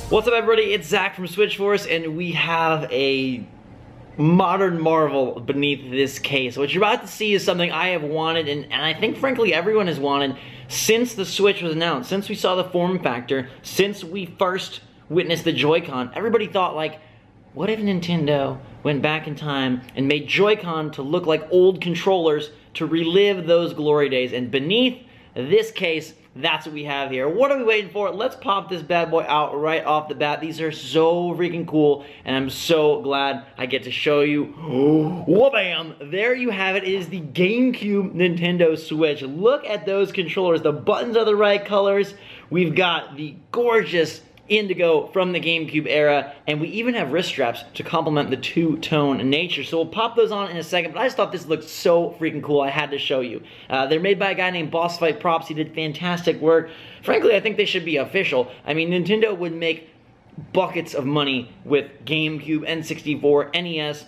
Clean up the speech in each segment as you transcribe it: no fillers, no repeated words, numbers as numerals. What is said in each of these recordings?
What's up, everybody? It's Zach from SwitchForce, and we have a modern marvel beneath this case. What you're about to see is something I have wanted, and I think, frankly, everyone has wanted since the Switch was announced, since we saw the form factor, since we first witnessed the Joy-Con. Everybody thought, like, what if Nintendo went back in time and made Joy-Con to look like old controllers to relive those glory days? And beneath this case, that's what we have here. What are we waiting for? Let's pop this bad boy out right off the bat. These are so freaking cool, and I'm so glad I get to show you. Wha-bam! There you have it. It is the GameCube Nintendo Switch. Look at those controllers. The buttons are the right colors. We've got the gorgeous indigo from the GameCube era, and we even have wrist straps to complement the two-tone nature. So we'll pop those on in a second, but I just thought this looked so freaking cool, I had to show you. They're made by a guy named Boss Fight Props. He did fantastic work. Frankly, I think they should be official. I mean, Nintendo would make buckets of money with GameCube, N64, NES,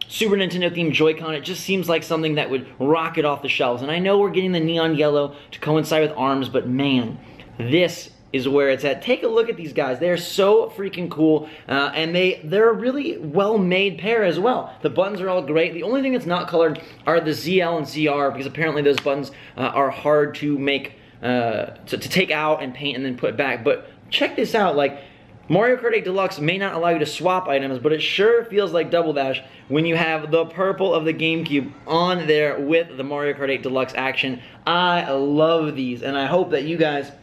Super Nintendo themed Joy-Con. It just seems like something that would rocket off the shelves. And I know we're getting the neon yellow to coincide with ARMS, but man, this is where it's at. Take a look at these guys. They're so freaking cool, and they're a really well-made pair as well. The buttons are all great. The only thing that's not colored are the ZL and ZR, because apparently those buttons are hard to make, to take out and paint and then put back. But check this out, like, Mario Kart 8 Deluxe may not allow you to swap items, but it sure feels like Double Dash when you have the purple of the GameCube on there with the Mario Kart 8 Deluxe action. I love these, and I hope that you guys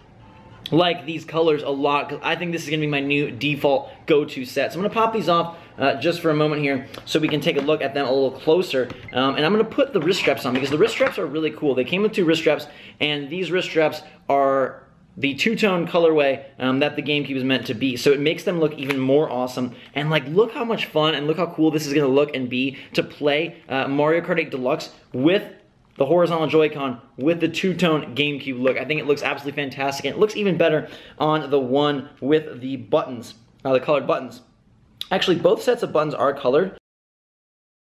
like these colors a lot, because I think this is going to be my new default go-to set. So I'm going to pop these off just for a moment here so we can take a look at them a little closer. And I'm going to put the wrist straps on because the wrist straps are really cool. They came with two wrist straps, and these wrist straps are the two-tone colorway that the GameCube is meant to be. So it makes them look even more awesome. And like, look how much fun and look how cool this is going to look and be to play Mario Kart 8 Deluxe with the horizontal Joy-Con with the two-tone GameCube look. I think it looks absolutely fantastic, and it looks even better on the one with the buttons, the colored buttons. Actually, both sets of buttons are colored,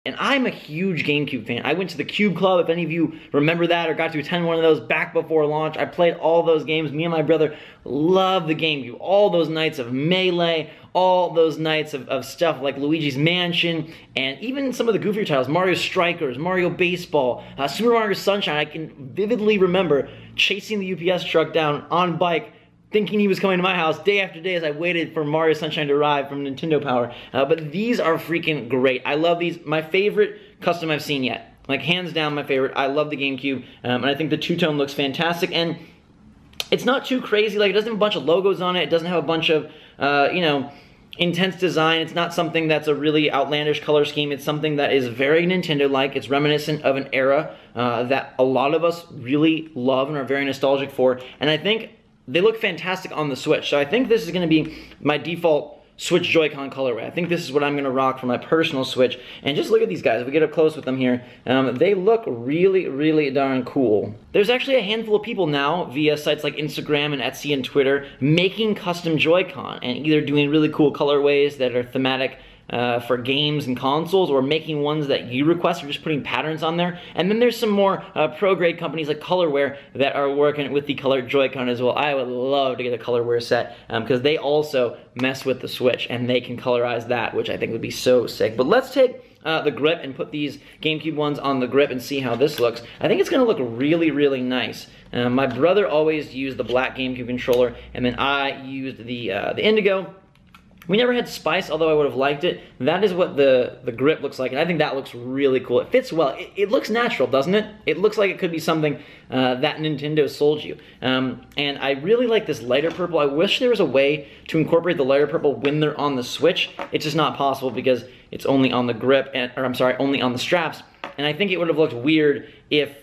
and I'm a huge GameCube fan. I went to the Cube Club, if any of you remember that or got to attend one of those back before launch. I played all those games. Me and my brother love the GameCube. All those nights of Melee, all those nights of stuff like Luigi's Mansion, and even some of the goofier titles, Mario Strikers, Mario Baseball, Super Mario Sunshine. I can vividly remember chasing the UPS truck down on bike, thinking he was coming to my house day after day as I waited for Mario Sunshine to arrive from Nintendo Power. But these are freaking great. I love these. My favorite custom I've seen yet. Like, hands down my favorite. I love the GameCube, and I think the two-tone looks fantastic. And it's not too crazy. Like, it doesn't have a bunch of logos on it. It doesn't have a bunch of, you know, intense design. It's not something that's a really outlandish color scheme. It's something that is very Nintendo-like. It's reminiscent of an era that a lot of us really love and are very nostalgic for. And I think they look fantastic on the Switch. So I think this is going to be my default Switch Joy-Con colorway. I think this is what I'm going to rock for my personal Switch. And just look at these guys. If we get up close with them here, they look really, really darn cool. There's actually a handful of people now via sites like Instagram and Etsy and Twitter making custom Joy-Con and either doing really cool colorways that are thematic for games and consoles, or making ones that you request, or just putting patterns on there. And then there's some more pro-grade companies like Colorware that are working with the colored Joy-Con as well. I would love to get a Colorware set because they also mess with the Switch and they can colorize that, which I think would be so sick. But let's take the grip and put these GameCube ones on the grip and see how this looks. I think it's going to look really, really nice. My brother always used the black GameCube controller, and then I used the indigo. We never had spice, although I would have liked it. That is what the grip looks like, and I think that looks really cool. It fits well. It looks natural, doesn't it? It looks like it could be something that Nintendo sold you. And I really like this lighter purple. I wish there was a way to incorporate the lighter purple when they're on the Switch. It's just not possible because it's only on the grip, or I'm sorry, only on the straps. And I think it would have looked weird if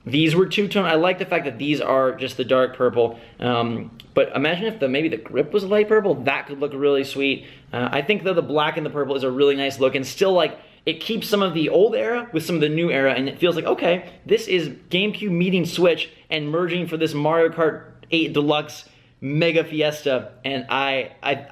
these were two-tone. I like the fact that these are just the dark purple. But imagine if maybe the grip was light purple. That could look really sweet. I think though the black and the purple is a really nice look, and still, like, it keeps some of the old era with some of the new era, and it feels like, okay, this is GameCube meeting Switch and merging for this Mario Kart 8 Deluxe Mega Fiesta. And I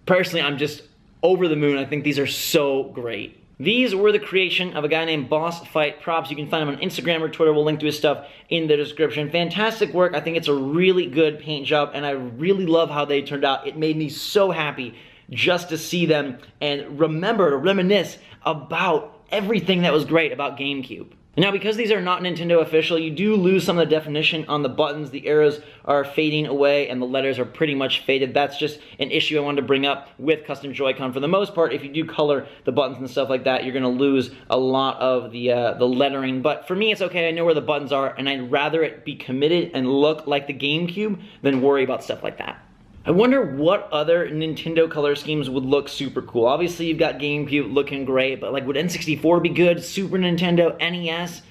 personally, I'm just over the moon. I think these are so great. These were the creation of a guy named Boss Fight Props. You can find him on Instagram or Twitter. We'll link to his stuff in the description. Fantastic work. I think it's a really good paint job, and I really love how they turned out. It made me so happy just to see them and remember to reminisce about everything that was great about GameCube. Now, because these are not Nintendo official, you do lose some of the definition on the buttons. The arrows are fading away and the letters are pretty much faded. That's just an issue I wanted to bring up with custom Joy-Con. For the most part, if you do color the buttons and stuff like that, you're going to lose a lot of the lettering. But for me, it's okay. I know where the buttons are, and I'd rather it be committed and look like the GameCube than worry about stuff like that. I wonder what other Nintendo color schemes would look super cool. Obviously, you've got GameCube looking great, but like, would N64 be good? Super Nintendo, NES,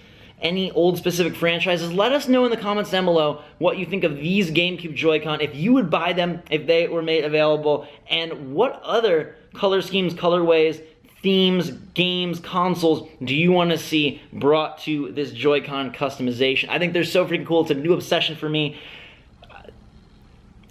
any old specific franchises? Let us know in the comments down below what you think of these GameCube Joy-Con, if you would buy them if they were made available, and what other color schemes, colorways, themes, games, consoles do you want to see brought to this Joy-Con customization? I think they're so freaking cool. It's a new obsession for me.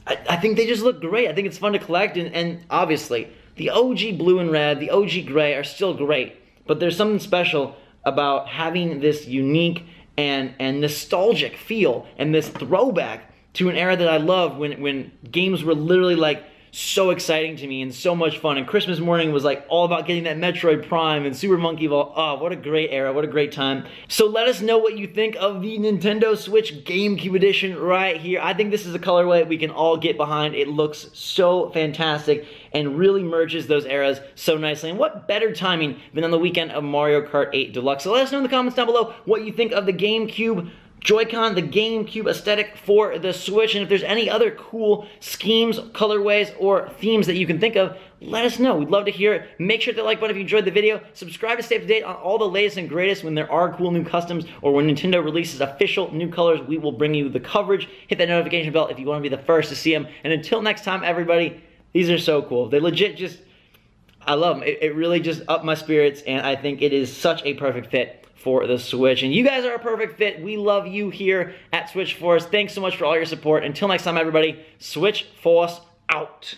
I think they just look great. I think it's fun to collect, and obviously, the OG blue and red, the OG gray are still great, but there's something special about having this unique and nostalgic feel and this throwback to an era that I love when games were literally like so exciting to me and so much fun, and Christmas morning was like all about getting that Metroid Prime and Super Monkey Ball. Oh, what a great era, what a great time. So let us know what you think of the Nintendo Switch GameCube Edition right here. I think this is a colorway we can all get behind. It looks so fantastic and really merges those eras so nicely. And what better timing than on the weekend of Mario Kart 8 Deluxe. So let us know in the comments down below what you think of the GameCube Joy-Con, the GameCube aesthetic for the Switch, and if there's any other cool schemes, colorways, or themes that you can think of, let us know. We'd love to hear it. Make sure to hit that like button if you enjoyed the video. Subscribe to stay up to date on all the latest and greatest when there are cool new customs or when Nintendo releases official new colors. We will bring you the coverage. Hit that notification bell if you want to be the first to see them. And until next time, everybody, these are so cool. They legit just, I love them. It really just upped my spirits, and I think it is such a perfect fit for the Switch. And you guys are a perfect fit. We love you here at SwitchForce. Thanks so much for all your support. Until next time, everybody, SwitchForce out.